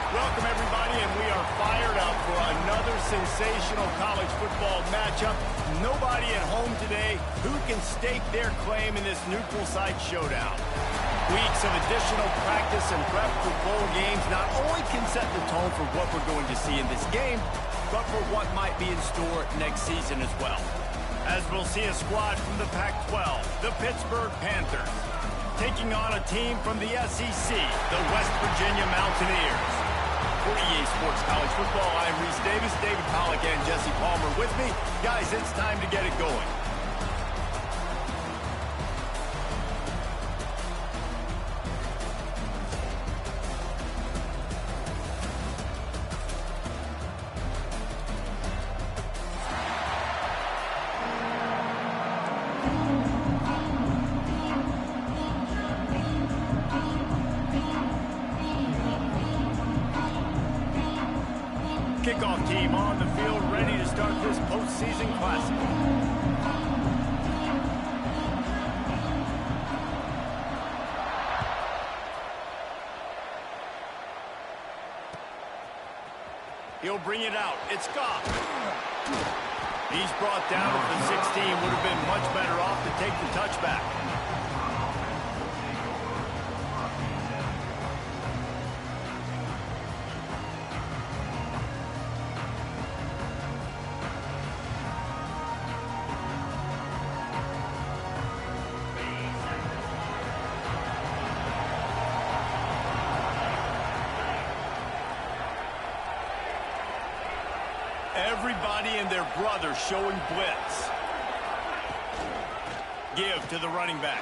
Welcome, everybody, and we are fired up for another sensational college football matchup. Nobody at home today who can stake their claim in this neutral site showdown. Weeks of additional practice and prep for bowl games not only can set the tone for what we're going to see in this game, but for what might be in store next season as well. As we'll see a squad from the Pac-12, the Pittsburgh Panthers, taking on a team from the SEC, the West Virginia Mountaineers. For EA Sports College Football, I'm Reese Davis, David Pollack, and Jesse Palmer with me. Guys, it's time to get it going. Kickoff team on the field, ready to start this postseason classic. He'll bring it out. It's Goff. He's brought down at the 16. Would have been much better off to take the touchback. Everybody and their brother showing blitz. Give to the running back.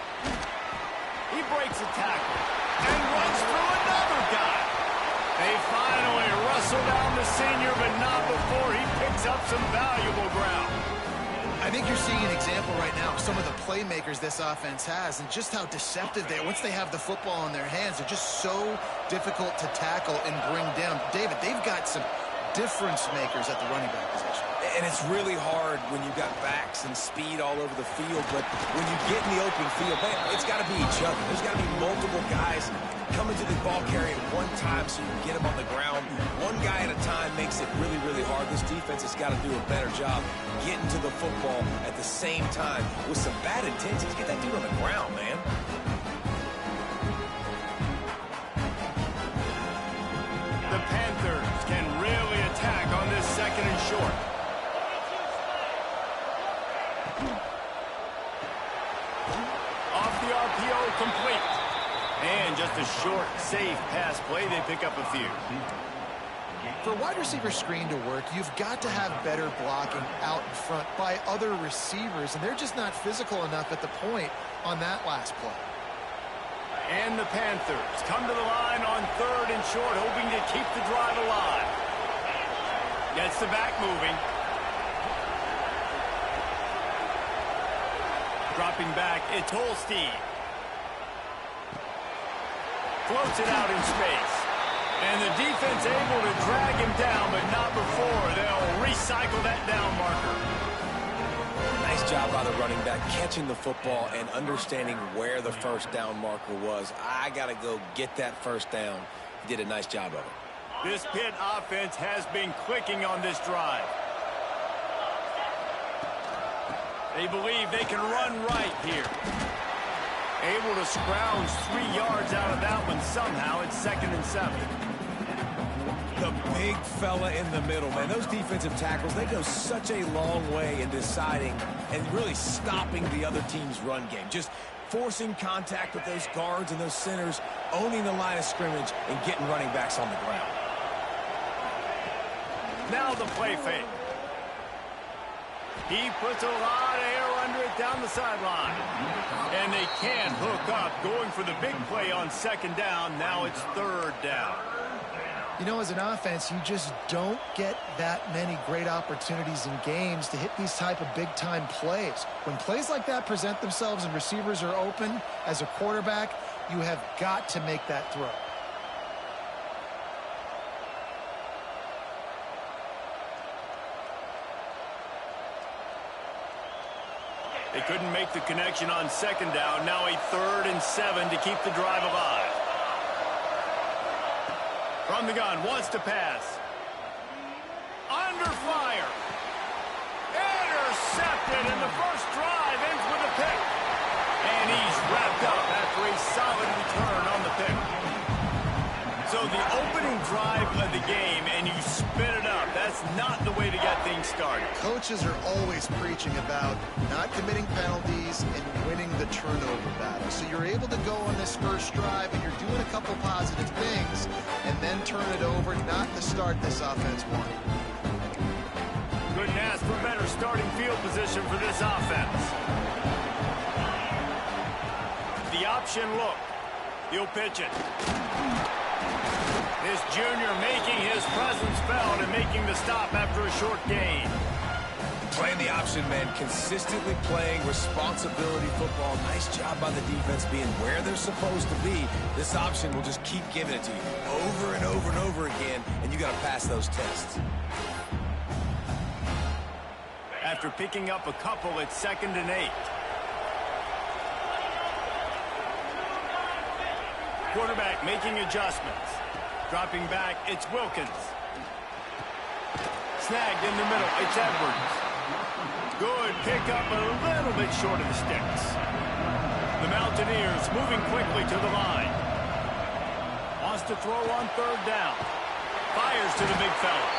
He breaks a tackle and runs through another guy. They finally wrestle down the senior, but not before he picks up some valuable ground. I think you're seeing an example right now of some of the playmakers this offense has and just how deceptive they are. Once they have the football in their hands, they're just so difficult to tackle and bring down. David, they've got some difference makers at the running back position. And it's really hard when you've got backs and speed all over the field, but when you get in the open field, man, it's got to be each other. There's got to be multiple guys coming to the ball carrier at one time so you can get him on the ground. One guy at a time makes it really, really hard. This defense has got to do a better job getting to the football at the same time with some bad intentions. Get that dude on the ground, man. The Panthers can really attack on this second and short. Off the RPO, complete. And just a short, safe pass play. They pick up a few. For a wide receiver screen to work, you've got to have better blocking out in front by other receivers, and they're just not physical enough at the point on that last play. And the Panthers come to the line on third and short, hoping to keep the drive alive. Gets the back moving. Dropping back, it's Holstein. Floats it out in space. And the defense able to drag him down, but not before they'll recycle that down marker. Nice job by the running back, catching the football and understanding where the first down marker was. I got to go get that first down. He did a nice job of it. This Pitt offense has been clicking on this drive. They believe they can run right here. Able to scrounge 3 yards out of that one somehow. It's 2nd and 7. The big fella in the middle, man. Those defensive tackles, they go such a long way in deciding and really stopping the other team's run game. Just forcing contact with those guards and those centers, owning the line of scrimmage, and getting running backs on the ground. Now the play fake. He puts a lot of air under it down the sideline. And they can't hook up, going for the big play on second down. Now it's third down. You know, as an offense, you just don't get that many great opportunities in games to hit these type of big-time plays. When plays like that present themselves and receivers are open, as a quarterback, you have got to make that throw. They couldn't make the connection on second down. Now a 3rd and 7 to keep the drive alive. From the gun, wants to pass. Under fire. Intercepted, and the first drive ends with a pick. And he's wrapped up after a solid return on the pick. So the opening drive of the game, and you spit it up. That's not the way to get things started. Coaches are always preaching about not committing penalties and winning the turnover battle. So you're able to go on this first drive, and you're doing a couple positive things, and then turn it over, not the start this offense wanted. Couldn't ask for better starting field position for this offense. The option look. He'll pitch it. This junior making his presence felt and making the stop after a short gain. Playing the option, man, consistently playing responsibility football. Nice job by the defense being where they're supposed to be. This option will just keep giving it to you over and over and over again, and you got to pass those tests. After picking up a couple, it's 2nd and 8. Quarterback making adjustments. Dropping back, it's Wilkins. Snagged in the middle, it's Edwards. Good pickup, a little bit short of the sticks. The Mountaineers moving quickly to the line. Wants to throw on 3rd down. Fires to the big fella.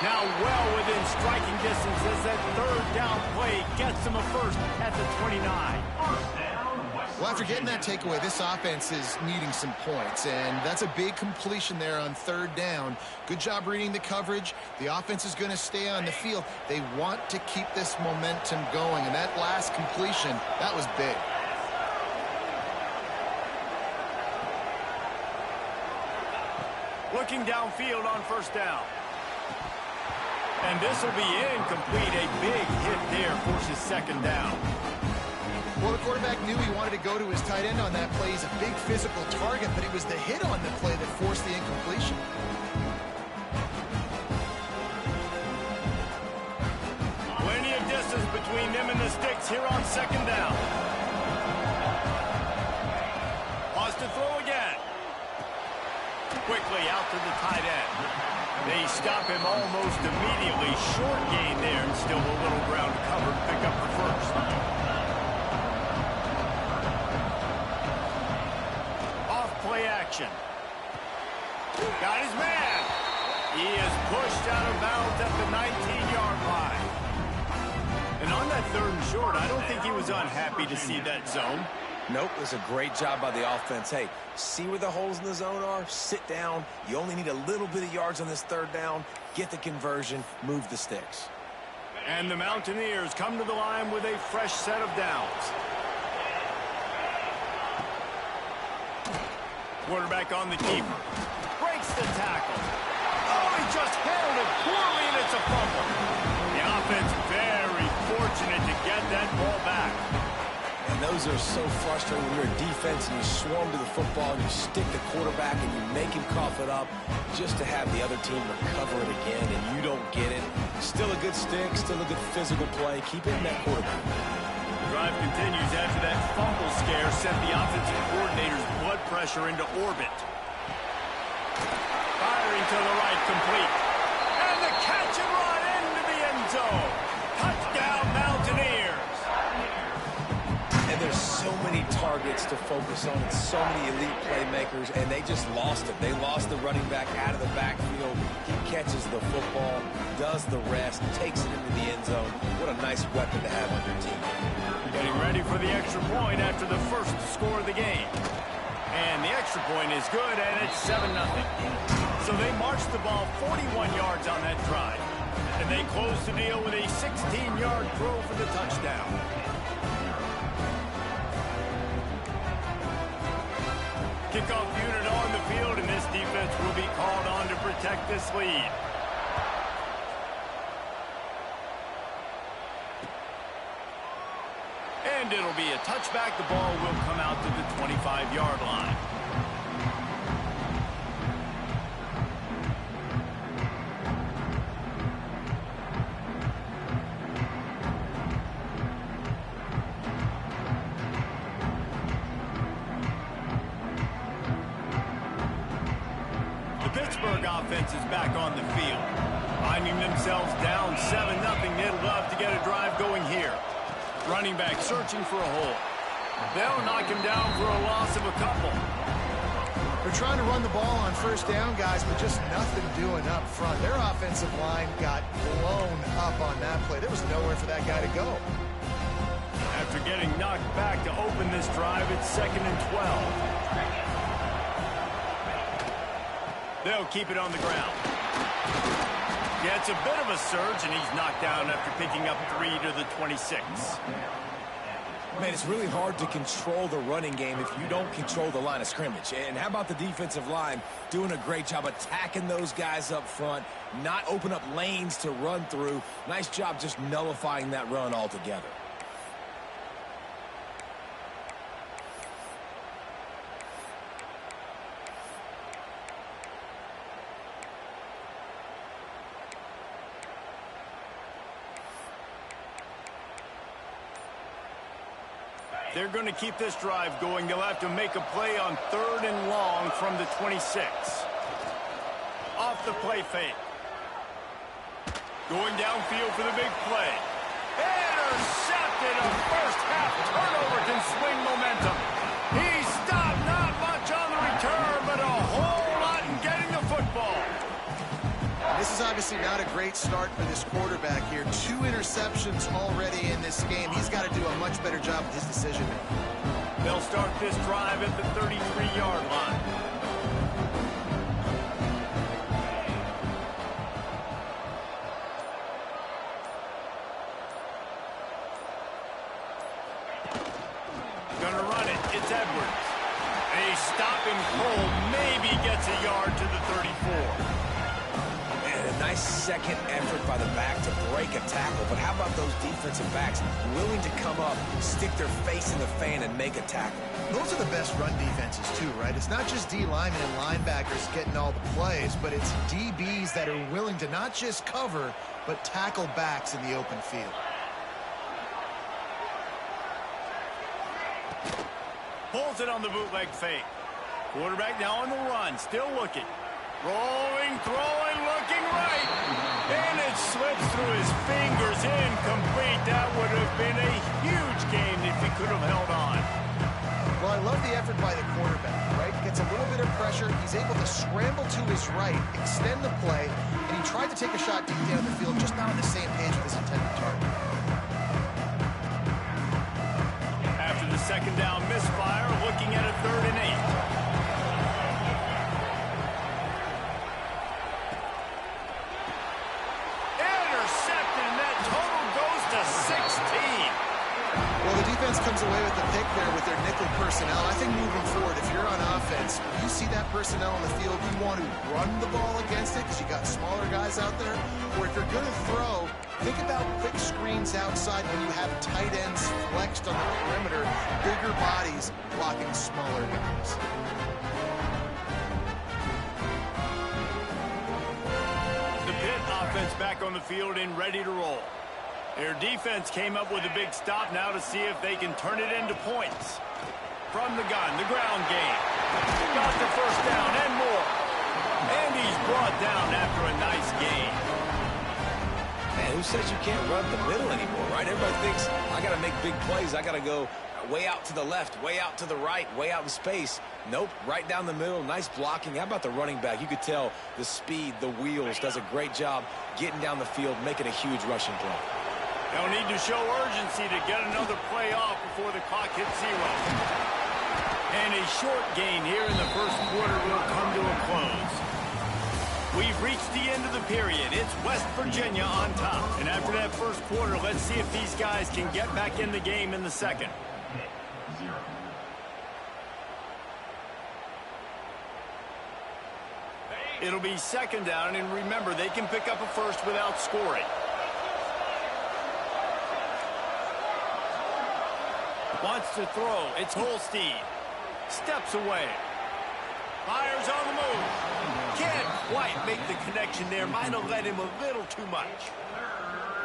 Now well within striking distance as that 3rd down play gets him a first at the 29. Well, after getting that takeaway, this offense is needing some points, and that's a big completion there on 3rd down. Good job reading the coverage. The offense is going to stay on the field. They want to keep this momentum going, and that last completion, that was big. Looking downfield on 1st down. And this will be incomplete. A big hit there forces 2nd down. Well, the quarterback knew he wanted to go to his tight end on that play. He's a big physical target, but it was the hit on the play that forced the incompletion. Plenty of distance between them and the sticks here on 2nd down. Wants to throw again. Quickly out to the tight end. They stop him almost immediately. Short gain there, and still a little ground to cover to pick up the first. Action. Got his man. He is pushed out of bounds at the 19-yard line. And on that 3rd and short, I don't think he was unhappy to see that zone. Nope, it was a great job by the offense. Hey, see where the holes in the zone are? Sit down. You only need a little bit of yards on this 3rd down. Get the conversion. Move the sticks. And the Mountaineers come to the line with a fresh set of downs. Quarterback on the keeper. Breaks the tackle. Oh, he just handled it poorly, and it's a fumble. The offense very fortunate to get that ball back. And those are so frustrating when you're a defense and you swarm to the football and you stick the quarterback and you make him cough it up just to have the other team recover it again, and you don't get it. Still a good stick, still a good physical play. Keep hitting that quarterback. Drive continues after that fumble scare sent the offensive coordinator's blood pressure into orbit. Firing to the right, complete. And the catch and run into the end zone. Touchdown, Mountaineers. And there's so many targets to focus on and so many elite playmakers, and they just lost it. They lost the running back out of the backfield. He catches the football, does the rest, takes it into the end zone. What a nice weapon to have on your team. Getting ready for the extra point after the first score of the game. And the extra point is good, and it's 7-0. So they marched the ball 41 yards on that drive. And they closed the deal with a 16-yard throw for the touchdown. Kickoff unit on the field, and this defense will be called on to protect this lead. And it'll be a touchback. The ball will come out to the 25-yard line. The Pittsburgh offense is back on the field. Finding themselves down 7-0, they'd love to get a drive going here. Running back searching for a hole. They'll knock him down for a loss of a couple. They're trying to run the ball on first down, guys, but just nothing doing up front. Their offensive line got blown up on that play. There was nowhere for that guy to go. After getting knocked back to open this drive, it's 2nd and 12. They'll keep it on the ground. Gets a bit of a surge, and he's knocked down after picking up 3 to the 26. Man, it's really hard to control the running game if you don't control the line of scrimmage. And how about the defensive line doing a great job attacking those guys up front, not open up lanes to run through. Nice job just nullifying that run altogether. They're going to keep this drive going. They'll have to make a play on 3rd and long from the 26. Off the play fake. Going downfield for the big play. Intercepted. A first half turnover can swing momentum. He stopped, not much on the return, but a whole lot in getting the football. This is obviously not a great start for this quarterback here. 2 interceptions already in this game. He's got to do a much better job with his decision. They'll start this drive at the 33-yard line. Gonna run it. It's Edwards. A stopping pull maybe gets a yard to the 34. A nice second effort by the back to break a tackle. But how about those defensive backs willing to come up, stick their face in the fan, and make a tackle? Those are the best run defenses, too, right? It's not just D linemen and linebackers getting all the plays, but it's DBs that are willing to not just cover, but tackle backs in the open field. Pulls it on the bootleg fake. Quarterback now on the run, still looking. Rolling, throwing, looking right. And it slips through his fingers, incomplete. That would have been a huge game if he could have held on. Well, I love the effort by the quarterback, right? Gets a little bit of pressure. He's able to scramble to his right, extend the play, and he tried to take a shot deep down the field, just not on the same page with his intended target. After the second down misfire, looking at a 3rd and 8. Well, the defense comes away with the pick there with their nickel personnel. I think moving forward, if you're on offense, you see that personnel on the field, you want to run the ball against it because you got smaller guys out there. Or if you're going to throw, think about quick screens outside when you have tight ends flexed on the perimeter, bigger bodies blocking smaller guys. The Pitt offense back on the field and ready to roll. Their defense came up with a big stop now to see if they can turn it into points. From the gun, the ground game. Got the first down and more. And he's brought down after a nice gain. Man, who says you can't run the middle anymore, right? Everybody thinks, I got to make big plays. I got to go way out to the left, way out to the right, way out in space. Nope, right down the middle. Nice blocking. How about the running back? You could tell the speed, the wheels, does a great job getting down the field, making a huge rushing play. They'll need to show urgency to get another play off before the clock hits 0. And a short gain here in the first quarter will come to a close. We've reached the end of the period. It's West Virginia on top. And after that first quarter, let's see if these guys can get back in the game in the second. It'll be second down, and remember, they can pick up a first without scoring. Wants to throw. It's Holstein. Steps away. Fires on the move. Can't quite make the connection there. Might have led him a little too much.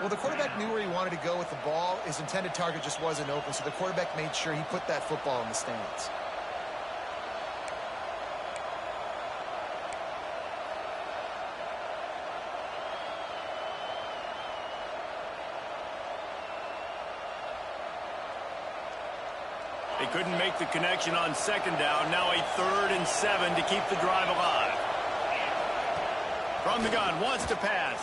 Well, the quarterback knew where he wanted to go with the ball. His intended target just wasn't open, so the quarterback made sure he put that football in the stands. They couldn't make the connection on second down. Now a 3rd and 7 to keep the drive alive. From the gun, wants to pass.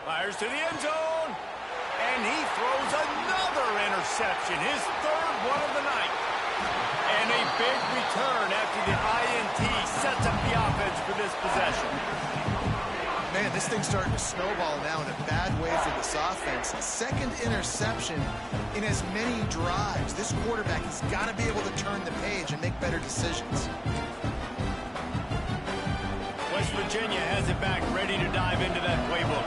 Fires to the end zone. And he throws another interception. His 3rd one of the night. And a big return after the INT sets up the offense for this possession. Man, this thing's starting to snowball now in a bad way for this offense. Second interception in as many drives. This quarterback has got to be able to turn the page and make better decisions. West Virginia has it back, ready to dive into that playbook.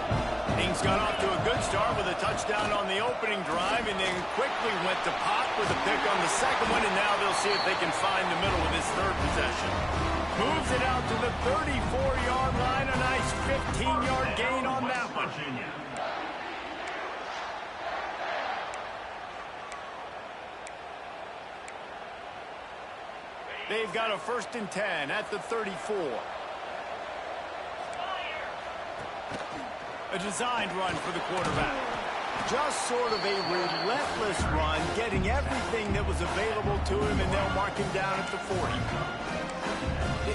Things got off to a good start with a touchdown on the opening drive, and then quickly went to Pott with a pick on the second one, and now they'll see if they can find the middle with this 3rd possession. Moves it out to the 34-yard line. A nice 15-yard gain on that one. They've got a 1st and 10 at the 34. A designed run for the quarterback. Just sort of a relentless run, getting everything that was available to him, and they'll mark him down at the 40.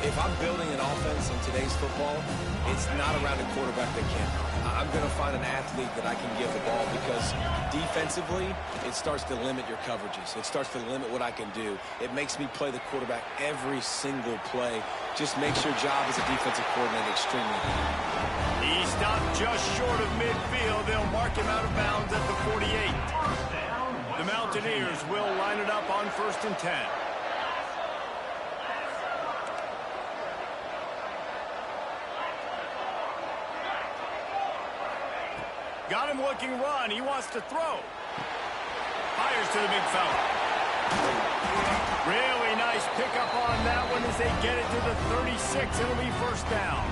If I'm building an offense in today's football, it's not around a quarterback that can't run. I'm going to find an athlete that I can give the ball, because defensively, it starts to limit your coverages. It starts to limit what I can do. It makes me play the quarterback every single play. Just makes your job as a defensive coordinator extremely hard. He stopped just short of midfield. They'll mark him out of bounds at the 48. The Mountaineers will line it up on 1st and 10. Got him looking run. He wants to throw. Fires to the big fella. Really nice pickup on that one as they get it to the 36. It'll be 1st down.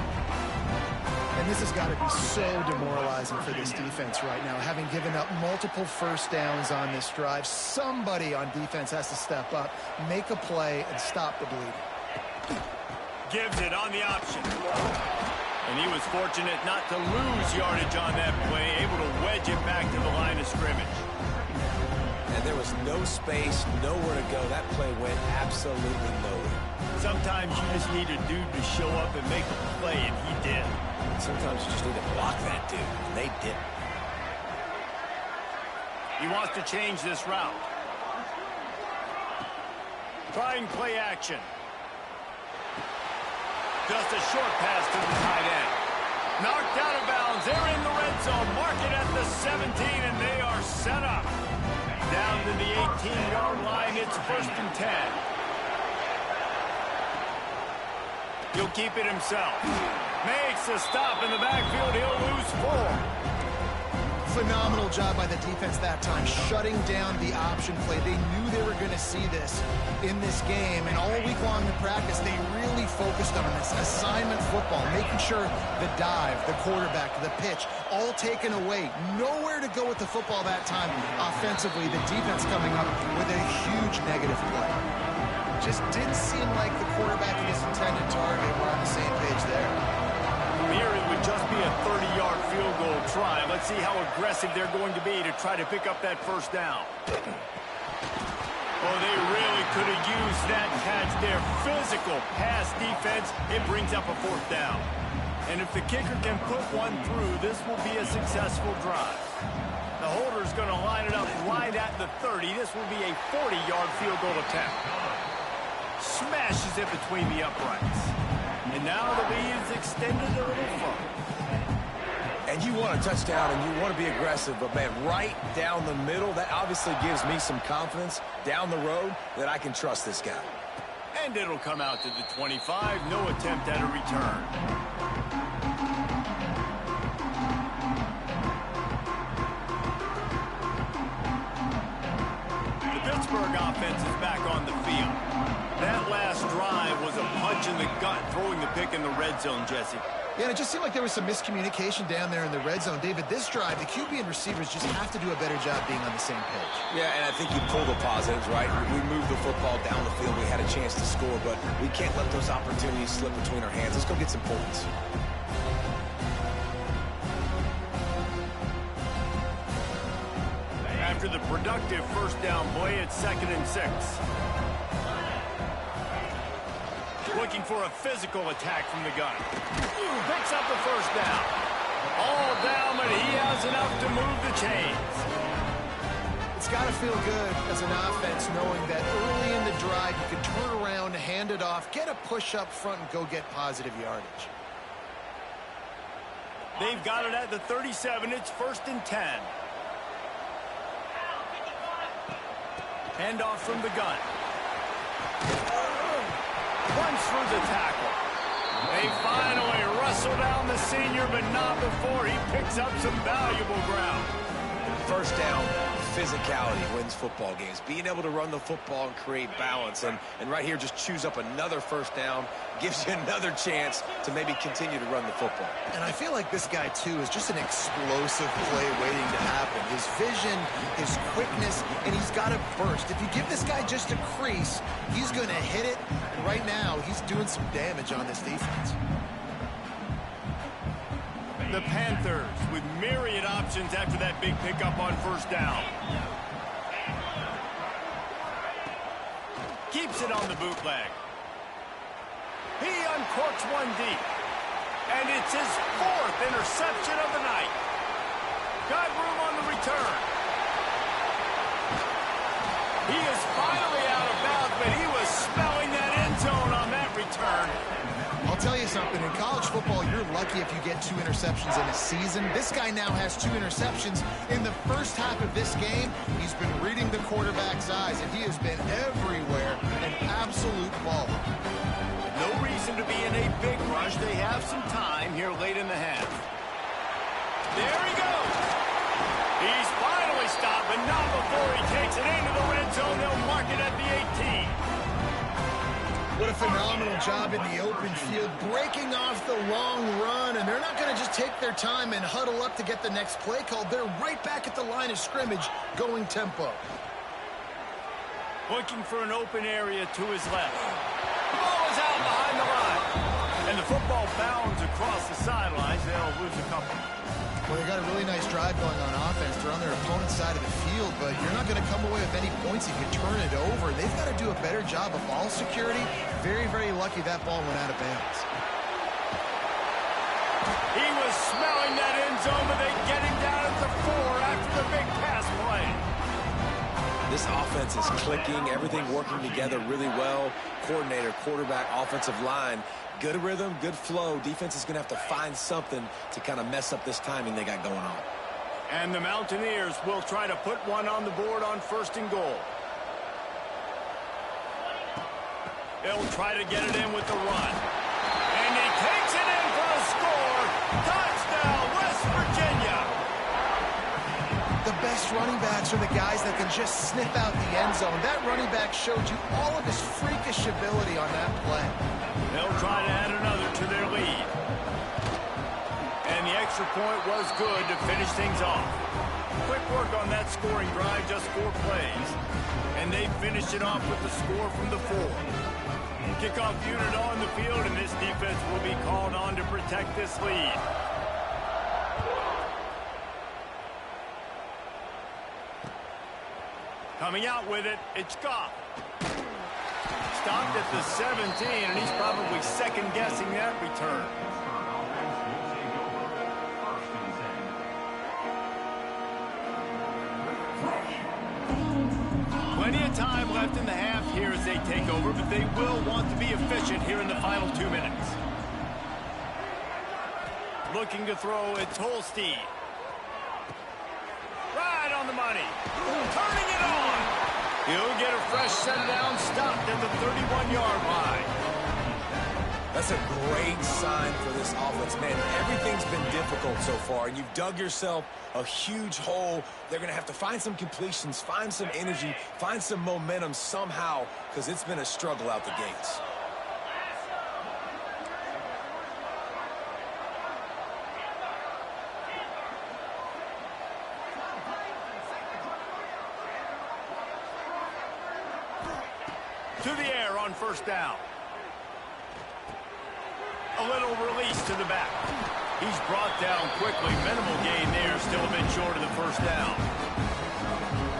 And this has got to be so demoralizing for this defense right now. Having given up multiple 1st downs on this drive, somebody on defense has to step up, make a play, and stop the bleeding. Gives it on the option. And he was fortunate not to lose yardage on that play, able to wedge it back to the line of scrimmage. And there was no space, nowhere to go. That play went absolutely nowhere. Sometimes you just need a dude to show up and make a play, and he did. Sometimes you just need to block that dude, and they didn't. He wants to change this route. Trying play action. Just a short pass to the tight end. Knocked out of bounds. They're in the red zone. Mark it at the 17, and they are set up. Down to the 18-yard line. It's 1st and 10. He'll keep it himself. Makes a stop in the backfield. He'll lose 4. Phenomenal job by the defense that time, shutting down the option play. They knew they were going to see this in this game, and all week long in practice, they really focused on this assignment football, making sure the dive, the quarterback, the pitch, all taken away. Nowhere to go with the football that time offensively. The defense coming up with a huge negative play. Just didn't seem like the quarterback and his intended target were on the same page there. Here it would just be a 30-yard field goal try. Let's see how aggressive they're going to be to try to pick up that 1st down. Oh, they really could have used that catch there. Physical pass defense. It brings up a 4th down. And if the kicker can put one through, this will be a successful drive. The holder's going to line it up right at the 30. This will be a 40-yard field goal attempt. Smashes it between the uprights. And now the lead is extended a little further. And you want a touchdown and you want to be aggressive, but, man, right down the middle, that obviously gives me some confidence down the road that I can trust this guy. And it'll come out to the 25. No attempt at a return. The Pittsburgh offense is back on the field. That last drive was a punch in the gut, throwing the pick in the red zone, Jesse. Yeah, and it just seemed like there was some miscommunication down there in the red zone. David, this drive, the QB and receivers just have to do a better job being on the same page. Yeah, and I think you pull the positives, right? We moved the football down the field. We had a chance to score, but we can't let those opportunities slip between our hands. Let's go get some points. After the productive first down play, it's 2nd and 6. Looking for a physical attack from the gun. Picks up the first down. All down, but he has enough to move the chains. It's got to feel good as an offense knowing that early in the drive you can turn around, hand it off, get a push up front, and go get positive yardage. They've got it at the 37. It's 1st and 10. Handoff from the gun. Runs through the tackle. They finally wrestle down the senior, but not before he picks up some valuable ground. First down, physicality wins football games. Being able to run the football and create balance. And right here, just choose up another first down. Gives you another chance to maybe continue to run the football. And I feel like this guy, too, is just an explosive play waiting to happen. His vision, his quickness, and he's got to burst. If you give this guy just a crease, he's going to hit it. And right now, he's doing some damage on this defense. The Panthers with myriad options after that big pickup on first down. Keeps it on the bootleg. He uncorks one deep. And it's his 4th interception of the night. Got room on the return. He is finally out of bounds, but he was smelling that end zone on that return. I'll tell you something, in college football, you're lucky if you get 2 interceptions in a season. This guy now has 2 interceptions. In the first half of this game, he's been reading the quarterback's eyes, and he has been everywhere, an absolute baller. No reason to be in a big rush. They have some time here late in the half. There he goes. He's finally stopped, but not before he takes it into the red zone. They'll mark it at the 18. What a phenomenal job in the open field, breaking off the long run, and they're not going to just take their time and huddle up to get the next play called. They're right back at the line of scrimmage, going tempo. Looking for an open area to his left. The ball is out behind the line. And the football bounds across the sidelines. They'll lose a couple. Well, they got a really nice drive going on offense. They're on their opponent's side of the field, but you're not going to come away with any points if you turn it over. They've got to do a better job of ball security. Very, very lucky that ball went out of bounds. He was smelling that end zone, but they get him down at the 4 after the big pass play. This offense is clicking, everything working together really well. Coordinator, quarterback, offensive line. Good rhythm, good flow. Defense is going to have to find something to kind of mess up this timing they got going on. And the Mountaineers will try to put one on the board on 1st and goal. They'll try to get it in with the run. And he takes it in for a score. Touchdown, West Virginia. The best running backs are the guys that can just sniff out the end zone. That running back showed you all of his freakish ability on that play. They'll try to add another to their lead. And the extra point was good to finish things off. Quick work on that scoring drive, just 4 plays. And they finished it off with the score from the 4. Kickoff unit on the field, and this defense will be called on to protect this lead. Coming out with it, it's Goff. Stopped at the 17, and he's probably second-guessing that return. Plenty of time left in the half here as they take over, but they will want to be efficient here in the final 2 minutes. Looking to throw, it's Holstein. Right on the money. Turning it on. He'll get a fresh set down, stopped at the 31-yard line. That's a great sign for this offense, man. Everything's been difficult so far, and you've dug yourself a huge hole. They're going to have to find some completions, find some energy, find some momentum somehow, because it's been a struggle out the gates. To the air on first down. A little release to the back. He's brought down quickly. Minimal gain there, still a bit short of the first down.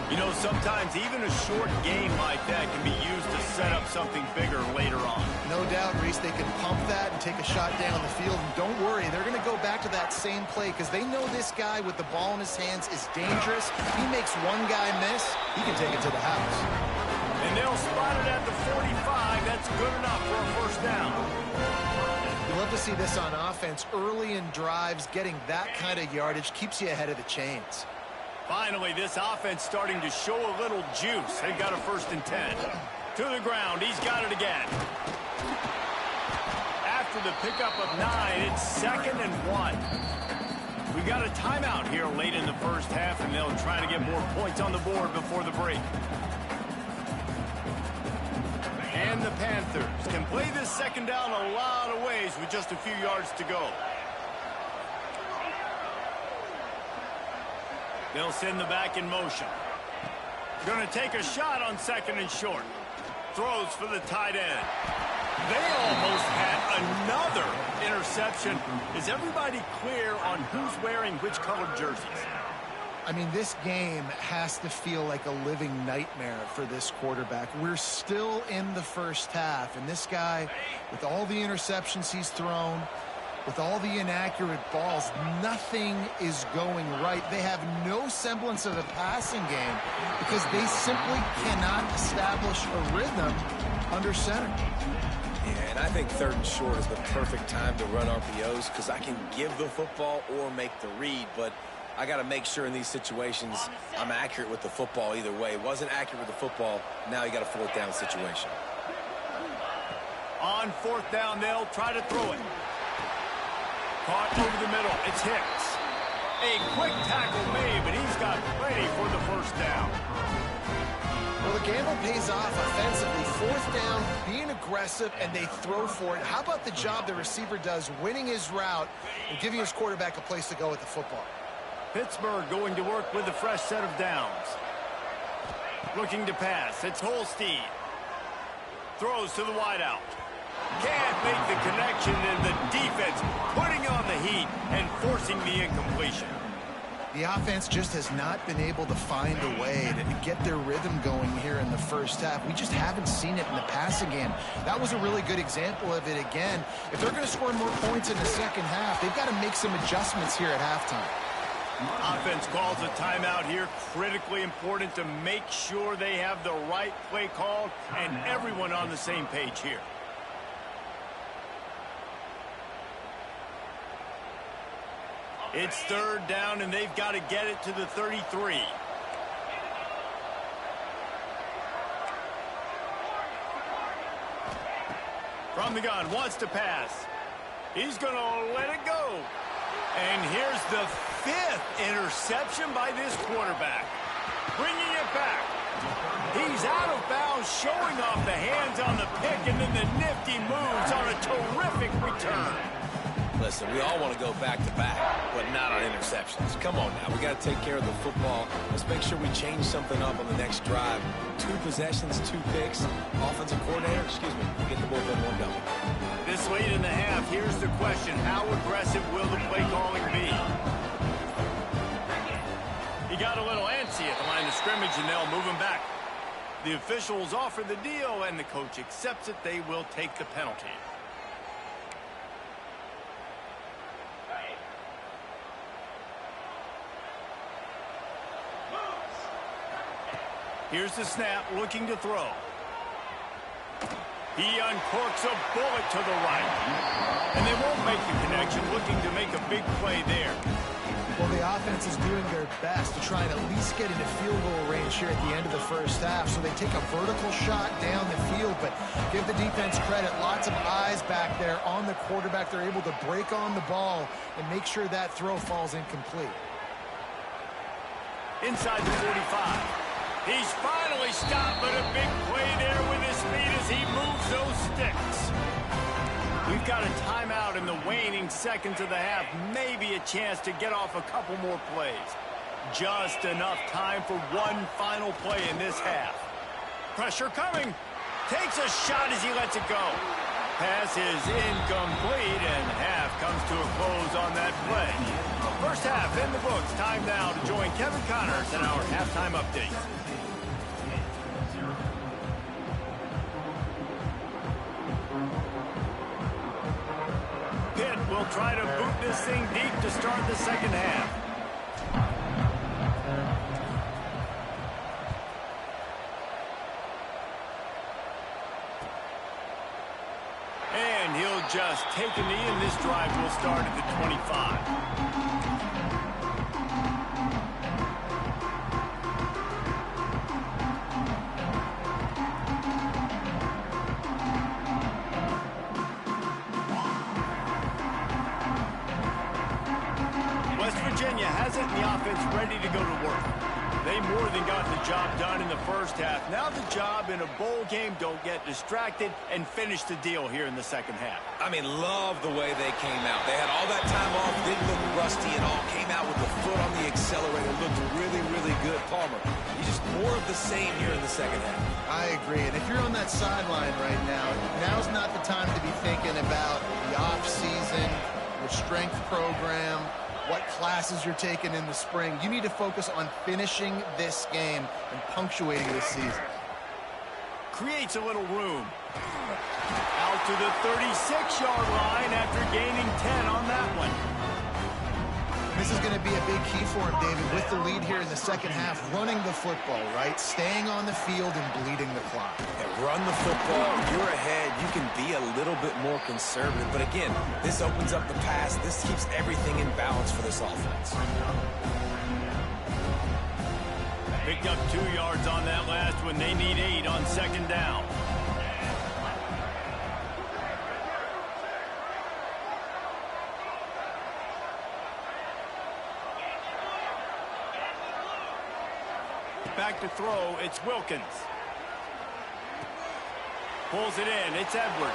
You know, sometimes even a short gain like that can be used to set up something bigger later on. No doubt, Reese, they can pump that and take a shot down the field. And don't worry, they're going to go back to that same play because they know this guy with the ball in his hands is dangerous. He makes one guy miss, he can take it to the house. And they'll spot it at the 45. That's good enough for a first down. You love to see this on offense. Early in drives, getting that kind of yardage keeps you ahead of the chains. Finally, this offense starting to show a little juice. They've got a 1st and 10. To the ground, he's got it again. After the pickup of 9, it's 2nd and 1. We've got a timeout here late in the first half, and they'll try to get more points on the board before the break. And the Panthers can play this 2nd down a lot of ways with just a few yards to go. They'll send the back in motion. Going to take a shot on 2nd and short. Throws for the tight end. They almost had another interception. Is everybody clear on who's wearing which colored jerseys? I mean, this game has to feel like a living nightmare for this quarterback. We're still in the first half, and this guy, with all the interceptions he's thrown, with all the inaccurate balls, nothing is going right. They have no semblance of a passing game because they simply cannot establish a rhythm under center. Yeah, and I think 3rd and short is the perfect time to run RPOs because I can give the football or make the read, but I got to make sure in these situations I'm accurate with the football either way. Wasn't accurate with the football, now you got a 4th down situation. On 4th down, they'll try to throw it. Caught over the middle. It's Hicks. A quick tackle made, but he's got plenty for the 1st down. Well, the gamble pays off offensively. 4th down, being aggressive, and they throw for it. How about the job the receiver does winning his route and giving his quarterback a place to go with the football? Pittsburgh going to work with a fresh set of downs. Looking to pass. It's Holstein. Throws to the wideout. Can't make the connection, and the defense putting on the heat and forcing the incompletion. The offense just has not been able to find a way to get their rhythm going here in the first half. We just haven't seen it in the passing game. That was a really good example of it again. If they're going to score more points in the second half, they've got to make some adjustments here at halftime. Offense calls a timeout here. Critically important to make sure they have the right play called and everyone on the same page here. It's 3rd down, and they've got to get it to the 33. From the gun, wants to pass. He's going to let it go. And here's the 5th interception by this quarterback. Bringing it back. He's out of bounds, showing off the hands on the pick, and then the nifty moves on a terrific return. Listen, we all want to go back-to-back, but not on interceptions. Come on now. We got to take care of the football. Let's make sure we change something up on the next drive. 2 possessions, 2 picks. Offensive coordinator, get the bullpen warmed up. This late in the half, here's the question. How aggressive will the play calling be? He got a little antsy at the line of scrimmage, and they'll move him back. The officials offer the deal, and the coach accepts it. They will take the penalty. Here's the snap, looking to throw. He uncorks a bullet to the right. And they won't make the connection, looking to make a big play there. Well, the offense is doing their best to try and at least get into field goal range here at the end of the first half. So they take a vertical shot down the field, but give the defense credit. Lots of eyes back there on the quarterback. They're able to break on the ball and make sure that throw falls incomplete. Inside the 45. He's finally stopped, but a big play there with his speed as he moves those sticks. We've got a timeout in the waning seconds of the half. Maybe a chance to get off a couple more plays. Just enough time for one final play in this half. Pressure coming. Takes a shot as he lets it go. Pass is incomplete, and half comes to a close on that play. First half in the books. Time now to join Kevin Connors in our halftime update. Pitt will try to boot this thing deep to start the second half. And he'll just take a knee, and this drive will start at the 25. Virginia has it, and the offense ready to go to work. They more than got the job done in the first half. Now the job in a bowl game, don't get distracted, and finish the deal here in the second half. I mean, love the way they came out. They had all that time off, didn't look rusty at all, came out with the foot on the accelerator, looked really, really good. Palmer, he's just more of the same here in the second half. I agree, and if you're on that sideline right now, now's not the time to be thinking about the off-season, your strength program, what classes you're taking in the spring. You need to focus on finishing this game and punctuating this season. Creates a little room. Out to the 36-yard line after gaining 10 on that one. This is going to be a big key for him, David, with the lead here in the second half, running the football, right? Staying on the field and bleeding the clock. Yeah, run the football. You're ahead. You can be a little bit more conservative. But again, this opens up the pass. This keeps everything in balance for this offense. Picked up 2 yards on that last one. They need 8 on second down. Back to throw, it's Wilkins. Pulls it in, it's Edwards.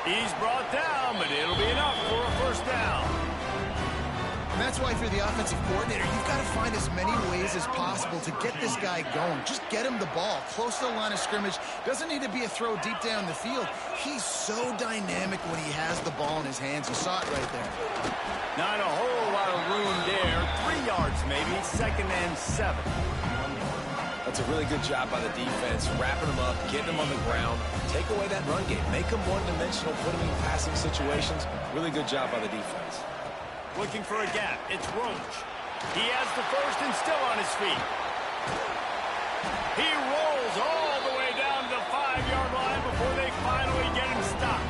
He's brought down, but it'll be enough for a first down. And that's why if you're the offensive coordinator, you've got to find as many ways as possible to get this guy going. Just get him the ball close to the line of scrimmage. Doesn't need to be a throw deep down the field. He's so dynamic when he has the ball in his hands. You saw it right there. Not a whole lot of room there. 3 yards maybe, second and 7. That's a really good job by the defense, wrapping them up, getting them on the ground. Take away that run game. Make them one-dimensional, put them in passing situations. Really good job by the defense. Looking for a gap. It's Roach. He has the first and still on his feet. He rolls all the way down the 5-yard line before they finally get him stopped.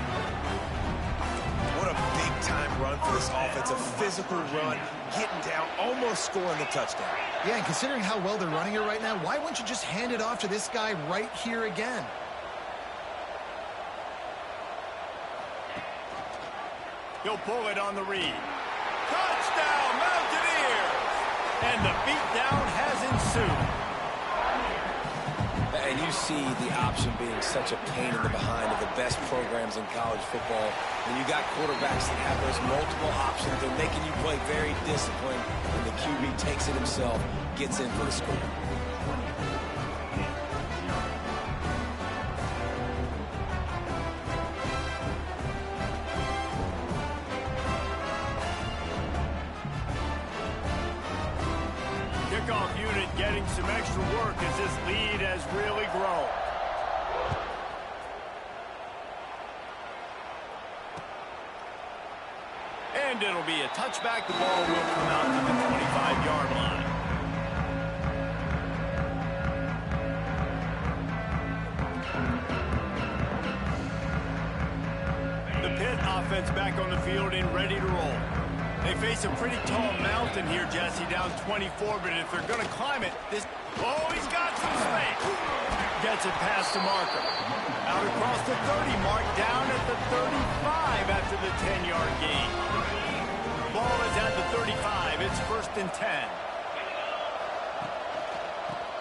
What a big-time run for this offense. A physical run, getting down, almost scoring the touchdown. Yeah, and considering how well they're running it right now, why wouldn't you just hand it off to this guy right here again? He'll pull it on the read. Touchdown, Mountaineers! And the beatdown has ensued. And you see the option being such a pain in the behind of the best programs in college football. When you got quarterbacks that have those multiple options, they're making you play very disciplined, and the QB takes it himself, gets in for the score. Kickoff unit getting some extra work as this lead has really grown. And it'll be a touchback. The ball will come out to the 25-yard line. The Pitt offense back on the field and ready to roll. They face a pretty tall mountain here, Jesse, down 24, but if they're going to climb it, this... Oh, he's got some space. Gets it past the marker. Out across the 30 mark, down at the 35 after the 10-yard gain. Ball is at the 35. It's 1st and 10.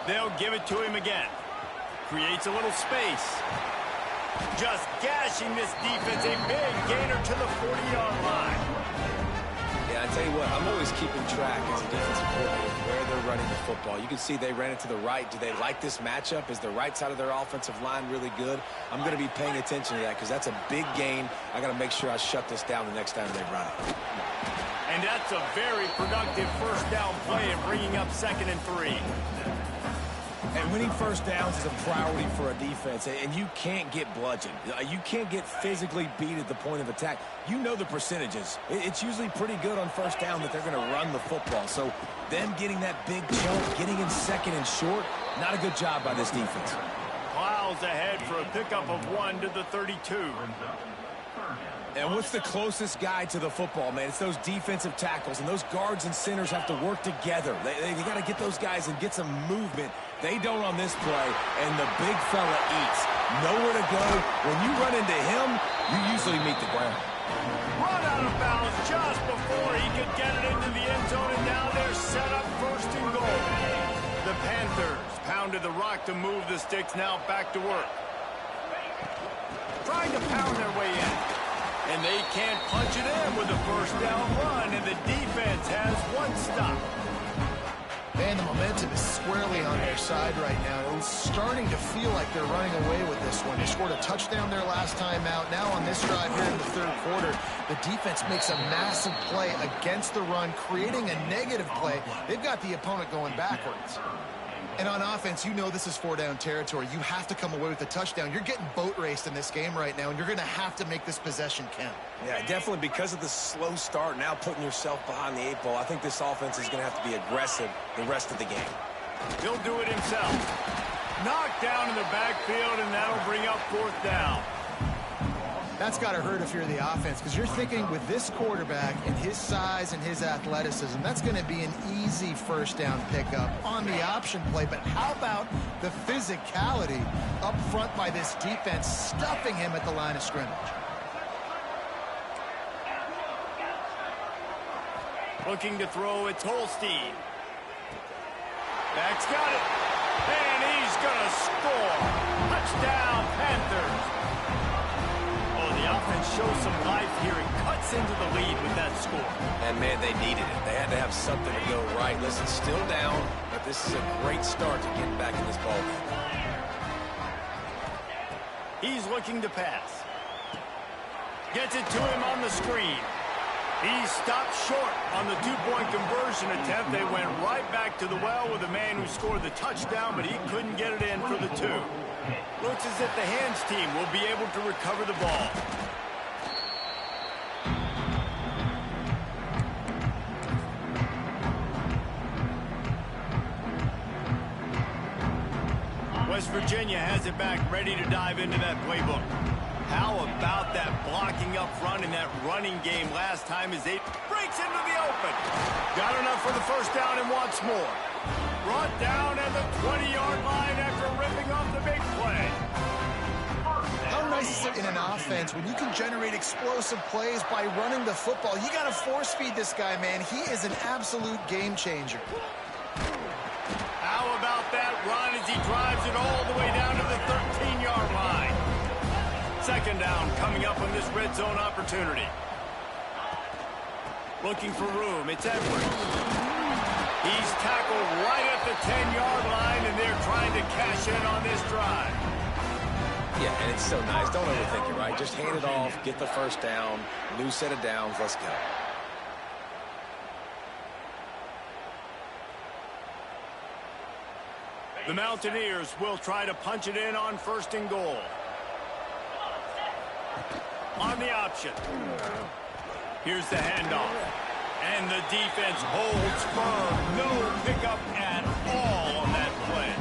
They'll give it to him again. Creates a little space. Just gashing this defense. A big gainer to the 40-yard line. Yeah, I tell you what, I'm always keeping track as a defensive coordinator where they're running the football. You can see they ran it to the right. Do they like this matchup? Is the right side of their offensive line really good? I'm going to be paying attention to that because that's a big gain. I got to make sure I shut this down the next time they run it. And that's a very productive first down play and bringing up 2nd and 3. And winning first downs is a priority for a defense, and you can't get bludgeoned. You can't get physically beat at the point of attack. You know the percentages. It's usually pretty good on first down that they're going to run the football. So them getting that big chunk, getting in 2nd and short, not a good job by this defense. Plows ahead for a pickup of 1 to the 32. And what's the closest guy to the football, man? It's those defensive tackles, and those guards and centers have to work together. They got to get those guys and get some movement. They don't on this play, and the big fella eats. Nowhere to go. When you run into him, you usually meet the ground. Run out of bounds just before he could get it into the end zone, and now they're set up 1st and goal. The Panthers pounded the rock to move the sticks, now back to work. Trying to pound their way in. And they can't punch it in with a first down run, and the defense has 1 stop. Man, the momentum is squarely on their side right now. It's starting to feel like they're running away with this one. They scored a touchdown their last time out. Now on this drive here in the 3rd quarter, the defense makes a massive play against the run, creating a negative play. They've got the opponent going backwards. And on offense, you know this is 4-down territory. You have to come away with a touchdown. You're getting boat raced in this game right now, and you're going to have to make this possession count. Yeah, definitely because of the slow start, now putting yourself behind the 8 ball. I think this offense is going to have to be aggressive the rest of the game. He'll do it himself. Knocked down in the backfield, and that'll bring up 4th down. That's got to hurt if you're the offense, because you're thinking with this quarterback and his size and his athleticism, that's going to be an easy first down pickup on the option play. But how about the physicality up front by this defense, stuffing him at the line of scrimmage? Looking to throw, it's Holstein. Back's got it. And he's going to score. Touchdown, Panthers. Offense shows some life here and cuts into the lead with that score. And, man, they needed it. They had to have something to go right. Listen, still down, but this is a great start to getting back in this ball game. He's looking to pass. Gets it to him on the screen. He stopped short on the 2-point conversion attempt. They went right back to the well with the man who scored the touchdown, but he couldn't get it in for the 2. Looks as if the hands team will be able to recover the ball. West Virginia has it back, ready to dive into that playbook. How about that blocking up front in that running game last time as they breaks into the open. Got enough for the first down and wants more. Brought down at the 20-yard line after ripping off the big play. How nice is it in an offense when you can generate explosive plays by running the football? You got to force feed this guy, man. He is an absolute game changer. How about that run as he drives it all the way down to the 13-yard line? 2nd down coming up on this red zone opportunity. Looking for room. It's Edwards. He's tackled right at the 10-yard line, and they're trying to cash in on this drive. Yeah, and it's so nice. Don't overthink it, right? Just hand it off, get the first down, new set of downs, let's go. The Mountaineers will try to punch it in on 1st and goal. On the option. Here's the handoff. And the defense holds firm. No pickup at all on that play.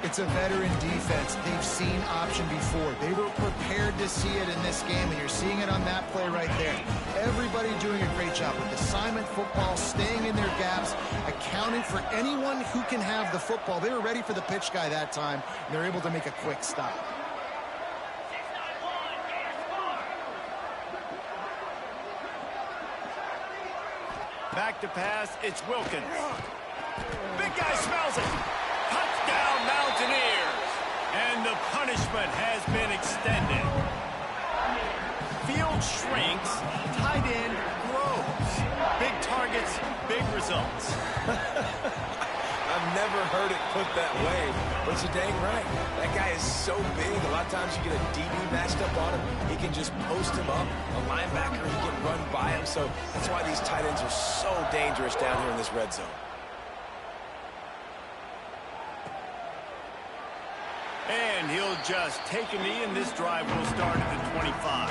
It's a veteran defense. They've seen option before. They were prepared to see it in this game, and you're seeing it on that play right there. Everybody everybody doing a great job with assignment football, staying in their gaps, accounting for anyone who can have the football. They were ready for the pitch guy that time, and they're able to make a quick stop. Back to pass, it's Wilkins. Big guy smells it. Touchdown, Mountaineers. And the punishment has been extended. Field shrinks, tight end grows. Big targets, big results. I've never heard it put that way, but you're dang right. That guy is so big. A lot of times you get a DB matched up on him. He can just post him up. A linebacker, he can run by him. So that's why these tight ends are so dangerous down here in this red zone. And he'll just take a knee, and this drive will start at the 25.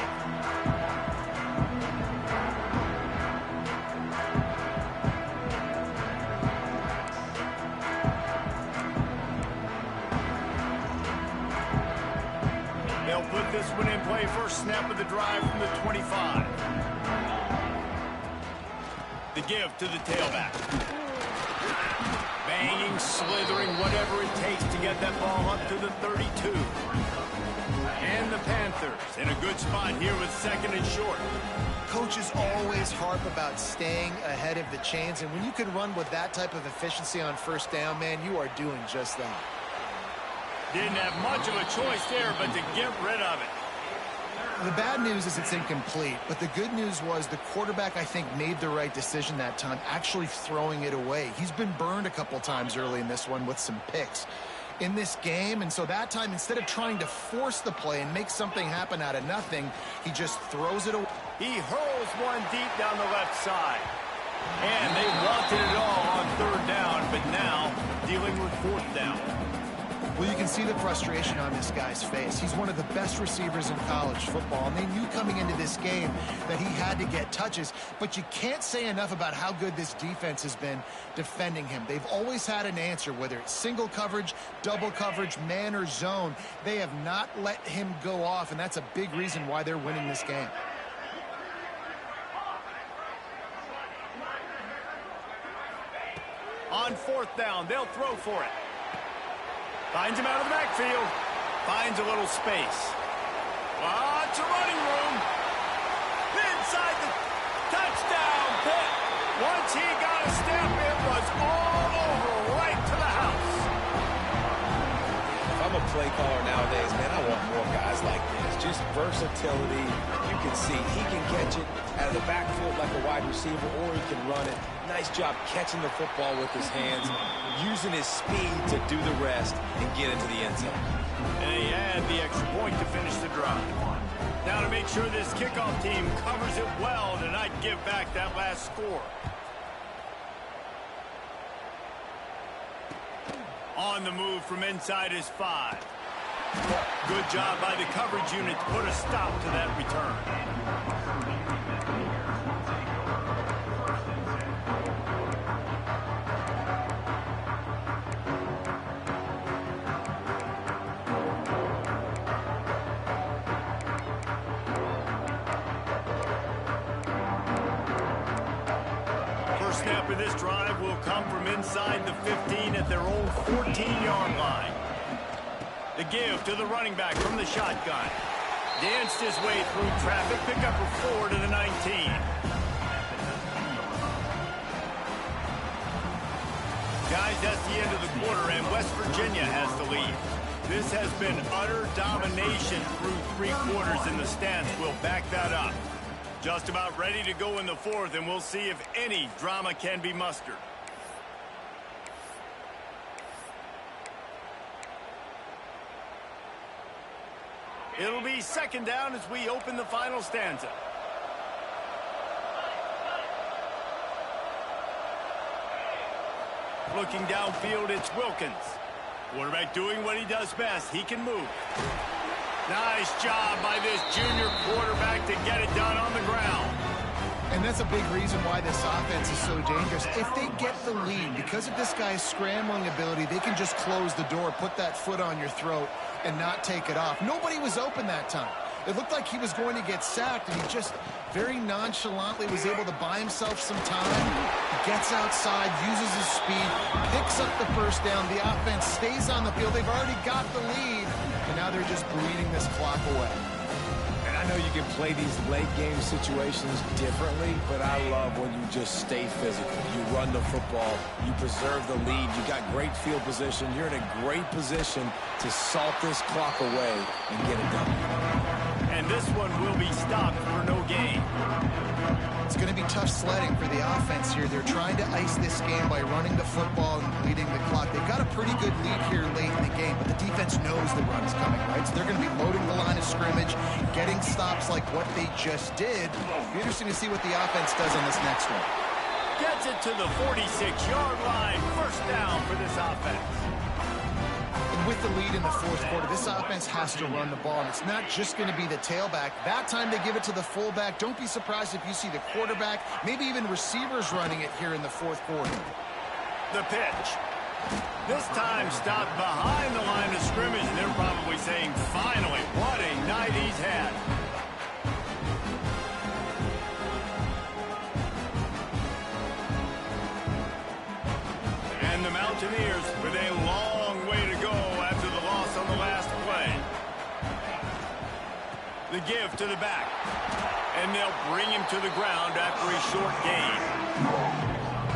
They'll put this one in play. First snap of the drive from the 25. The give to the tailback. Banging, slithering, whatever it takes to get that ball up to the 32. And the Panthers in a good spot here with second and short. Coaches always harp about staying ahead of the chains, and when you can run with that type of efficiency on first down, man, you are doing just that. Didn't have much of a choice there, but to get rid of it. The bad news is it's incomplete, but the good news was the quarterback, I think, made the right decision that time, actually throwing it away. He's been burned a couple times early in this one with some picks in this game, and so that time, instead of trying to force the play and make something happen out of nothing, he just throws it away. He hurls one deep down the left side. And they wanted it all on third down, but now dealing with fourth down. Well, you can see the frustration on this guy's face. He's one of the best receivers in college football, and they knew coming into this game that he had to get touches, but you can't say enough about how good this defense has been defending him. They've always had an answer, whether it's single coverage, double coverage, man or zone. They have not let him go off, and that's a big reason why they're winning this game. On fourth down, they'll throw for it. Finds him out of the backfield. Finds a little space. Lots of running room. Inside the touchdown, Pitt. Once he got a step, it was all over right to the house. If I'm a play caller nowadays, man, I want more guys like this. Just versatility. You can see he can catch it out of the backfield like a wide receiver, or he can run it. Nice job catching the football with his hands, using his speed to do the rest and get into the end zone. And he had the extra point to finish the drive. Now to make sure this kickoff team covers it well to not give back that last score. On the move from inside his 5. Good job by the coverage unit to put a stop to that return. Snap of this drive will come from inside the 15 at their own 14-yard line. The give to the running back from the shotgun. Danced his way through traffic. Pick up a 4 to the 19. Guys, that's the end of the quarter, and West Virginia has the lead. This has been utter domination through 3 quarters, and the stats will back that up. Just about ready to go in the fourth, and we'll see if any drama can be mustered. It'll be second down as we open the final stanza. Looking downfield, it's Wilkins. Quarterback doing what he does best. He can move. Nice job by this junior quarterback to get it done on the ground. And that's a big reason why this offense is so dangerous. If they get the lead, because of this guy's scrambling ability, they can just close the door, put that foot on your throat, and not take it off. Nobody was open that time. It looked like he was going to get sacked, and he just very nonchalantly was able to buy himself some time. He gets outside, uses his speed, picks up the first down. The offense stays on the field. They've already got the lead, and now they're just bleeding this clock away. I know you can play these late game situations differently, but I love when you just stay physical. You run the football, you preserve the lead, you got great field position, you're in a great position to salt this clock away and get it done. And this one will be stopped for no gain. It's going to be tough sledding for the offense here. They're trying to ice this game by running the football and bleeding the clock. They've got a pretty good lead here late in the game, but the defense knows the run is coming, right? So they're going to be loading the line of scrimmage, getting stops like what they just did. It'll be interesting to see what the offense does on this next one. Gets it to the 46-yard line. First down for this offense. And with the lead in the fourth quarter, this offense has to run the ball, and it's not just going to be the tailback. That time they give it to the fullback. Don't be surprised if you see the quarterback, maybe even receivers running it here in the fourth quarter. The pitch. This time stopped behind the line of scrimmage, and they're probably saying, finally, what a night he's had. And the Mountaineers with a long way to go after the loss on the last play. The give to the back. And they'll bring him to the ground after a short gain.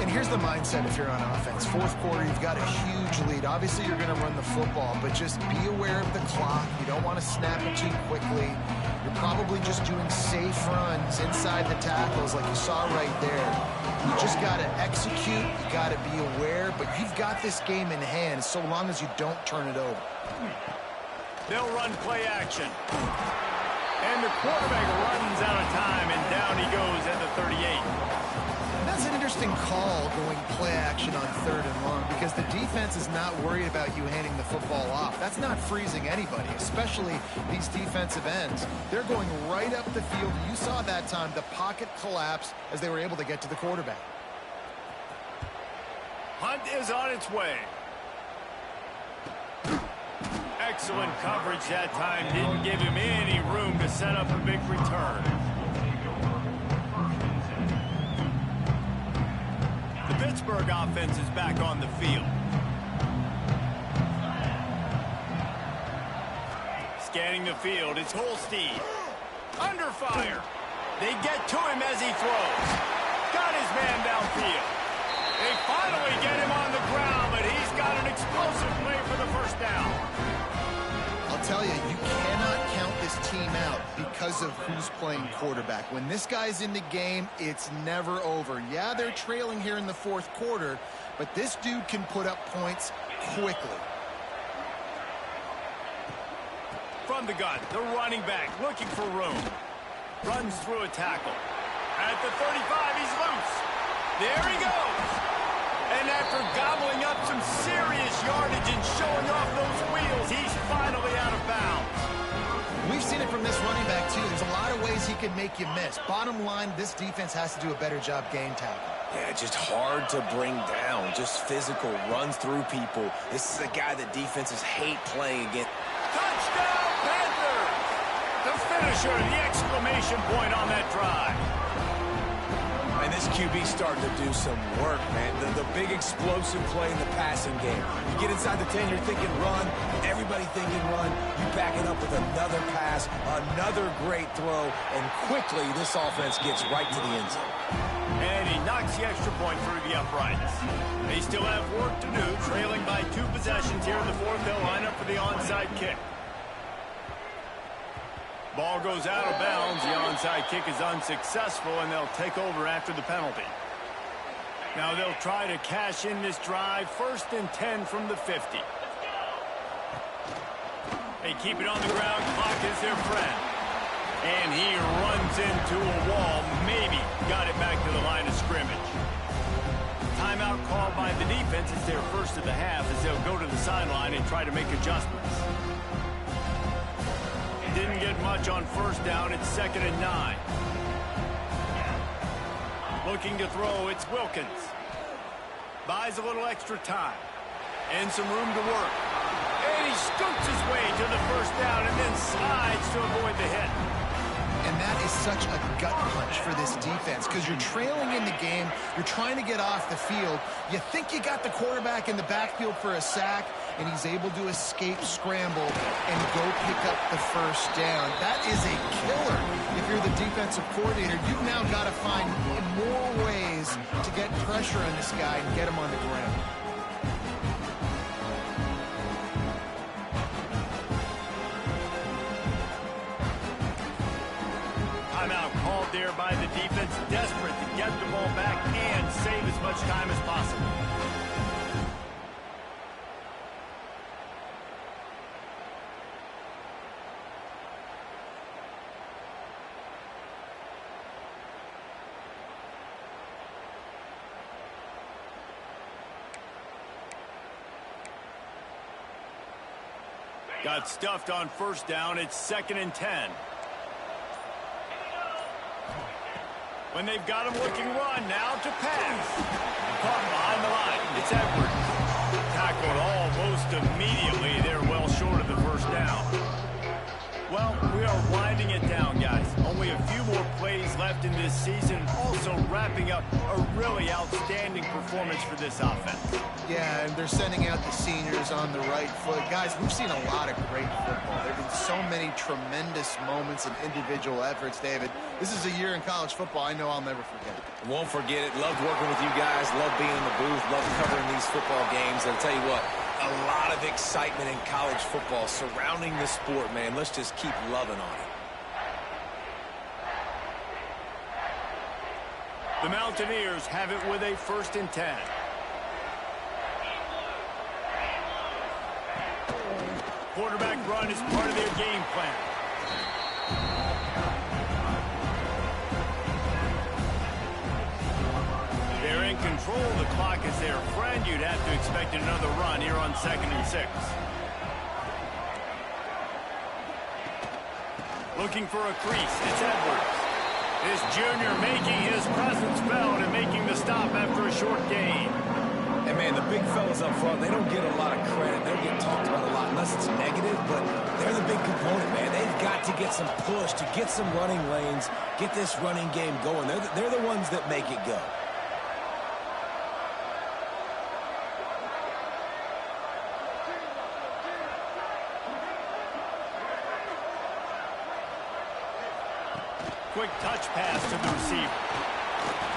And here's the mindset if you're on offense. Fourth quarter, you've got a huge lead. Obviously, you're going to run the football, but just be aware of the clock. You don't want to snap it too quickly. You're probably just doing safe runs inside the tackles like you saw right there. You just got to execute. You got to be aware, but you've got this game in hand so long as you don't turn it over. They'll run play action. And the quarterback runs out of time, and down he goes at the 38. That's an interesting call, going play action on third and long, because the defense is not worried about you handing the football off. That's not freezing anybody, especially these defensive ends. They're going right up the field. You saw that time the pocket collapse as they were able to get to the quarterback. Hunt is on its way. Excellent coverage that time. Didn't give him any room to set up a big return. The Pittsburgh offense is back on the field. Scanning the field, it's Holstein. Under fire. They get to him as he throws. Got his man downfield. They finally get him on the ground, but he's got an explosive play for the first down. I'll tell you, you cannot count this team out because of who's playing quarterback. When this guy's in the game, it's never over. Yeah, they're trailing here in the fourth quarter, but this dude can put up points quickly. From the gun, the running back looking for room. Runs through a tackle. At the 35, he's loose. There he goes. And after gobbling up some serious yardage and showing off those wheels, he's finally out of bounds. We've seen it from this running back, too. There's a lot of ways he can make you miss. Bottom line, this defense has to do a better job game tackling. Yeah, just hard to bring down. Just physical, runs through people. This is a guy that defenses hate playing against. Touchdown, Panthers! The finisher, the exclamation point on that drive. And this QB's starting to do some work, man. The big explosive play in the passing game. You get inside the 10, you're thinking run. Everybody thinking run. You back it up with another pass, another great throw, and quickly this offense gets right to the end zone. And he knocks the extra point through the uprights. They still have work to do, trailing by 2 possessions here in the fourth. They'll line up for the onside kick. Ball goes out of bounds. The onside kick is unsuccessful, and they'll take over after the penalty. Now they'll try to cash in this drive. 1st and 10 from the 50. They keep it on the ground. Clock is their friend. And he runs into a wall. Maybe got it back to the line of scrimmage. Timeout called by the defense. It's their first of the half as they'll go to the sideline and try to make adjustments. Didn't get much on first down. It's 2nd and 9. Looking to throw, it's Wilkins. Buys a little extra time. And some room to work. And he scoots his way to the first down and then slides to avoid the hit. And that is such a gut punch for this defense because you're trailing in the game. You're trying to get off the field. You think you got the quarterback in the backfield for a sack, and he's able to escape scramble and go pick up the first down. That is a killer if you're the defensive coordinator. You've now got to find more ways to get pressure on this guy and get him on the ground. Timeout called there by the defense, desperate to get the ball back and save as much time as possible. Got stuffed on first down. It's 2nd and 10. When they've got him looking run, now to pass. Caught behind the line. It's Edwards. Tackled almost immediately. They're well short of the first down. Well, we are winding it down, guys. Only a few more plays left in this season. Also wrapping up a really outstanding performance for this offense. Yeah, and they're sending out the seniors on the right foot. Guys, we've seen a lot of great football. There have been so many tremendous moments and individual efforts, David. This is a year in college football I know I'll never forget. Won't forget it. Loved working with you guys. Loved being in the booth. Loved covering these football games. And I'll tell you what, a lot of excitement in college football surrounding the sport, man. Let's just keep loving on it. The Mountaineers have it with a 1st and 10. Quarterback run is part of their game plan. They're in control. The clock is their friend. You'd have to expect another run here on 2nd and 6. Looking for a crease. It's Edwards. This junior making his presence felt and making the stop after a short gain. And, man, the big fellas up front, they don't get a lot of credit. They don't get talked about a lot unless it's negative, but they're the big component, man. They've got to get some push, to get some running lanes, get this running game going. They're the ones that make it go. Quick touch pass to the receiver.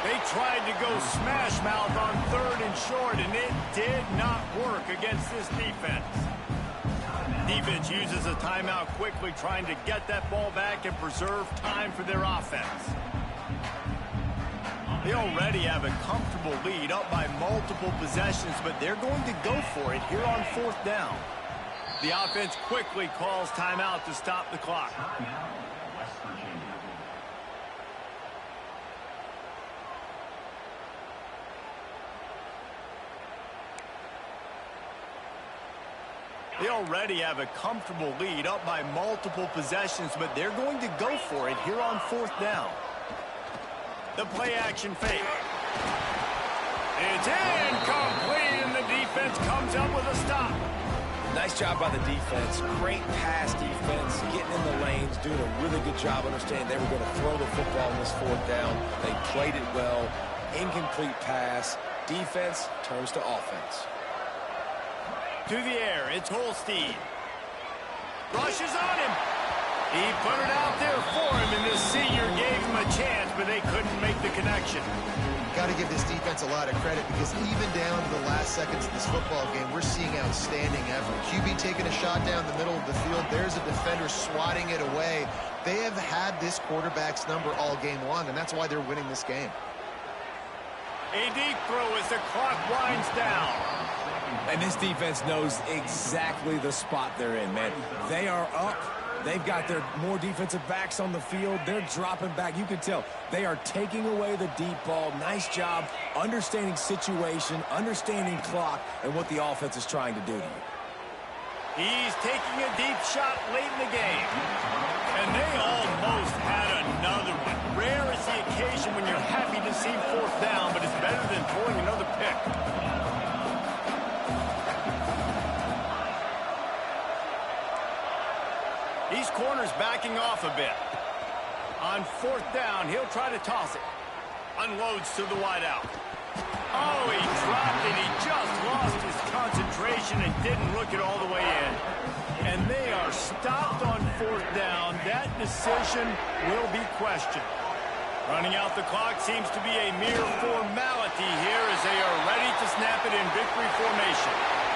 They tried to go smash mouth on 3rd and short, and it did not work against this defense. Defense uses a timeout quickly, trying to get that ball back and preserve time for their offense. They already have a comfortable lead, up by multiple possessions, but they're going to go for it here on 4th down. The offense quickly calls timeout to stop the clock. They already have a comfortable lead, up by multiple possessions, but they're going to go for it here on 4th down. The play-action fake. It's incomplete, and the defense comes up with a stop. Nice job by the defense. Great pass defense, getting in the lanes, doing a really good job understanding they were going to throw the football on this 4th down. They played it well. Incomplete pass. Defense turns to offense. To the air, it's Holstein. Rushes on him. He put it out there for him, and this senior gave him a chance, but they couldn't make the connection. Got to give this defense a lot of credit because even down to the last seconds of this football game, we're seeing outstanding effort. QB taking a shot down the middle of the field. There's a defender swatting it away. They have had this quarterback's number all game long, and that's why they're winning this game. A deep throw as the clock winds down. And this defense knows exactly the spot they're in, man. They are up. They've got their more defensive backs on the field. They're dropping back. You can tell they are taking away the deep ball. Nice job understanding situation, understanding clock, and what the offense is trying to do to you. He's taking a deep shot late in the game. And they almost had another one. Rare is the occasion when you're happy to see 4th down, but it's better than throwing another pick. These corners backing off a bit. On fourth down, he'll try to toss it. Unloads to the wideout. Oh, he dropped it. He just lost his concentration and didn't look it all the way in. And they are stopped on fourth down. That decision will be questioned. Running out the clock seems to be a mere formality here as they are ready to snap it in victory formation.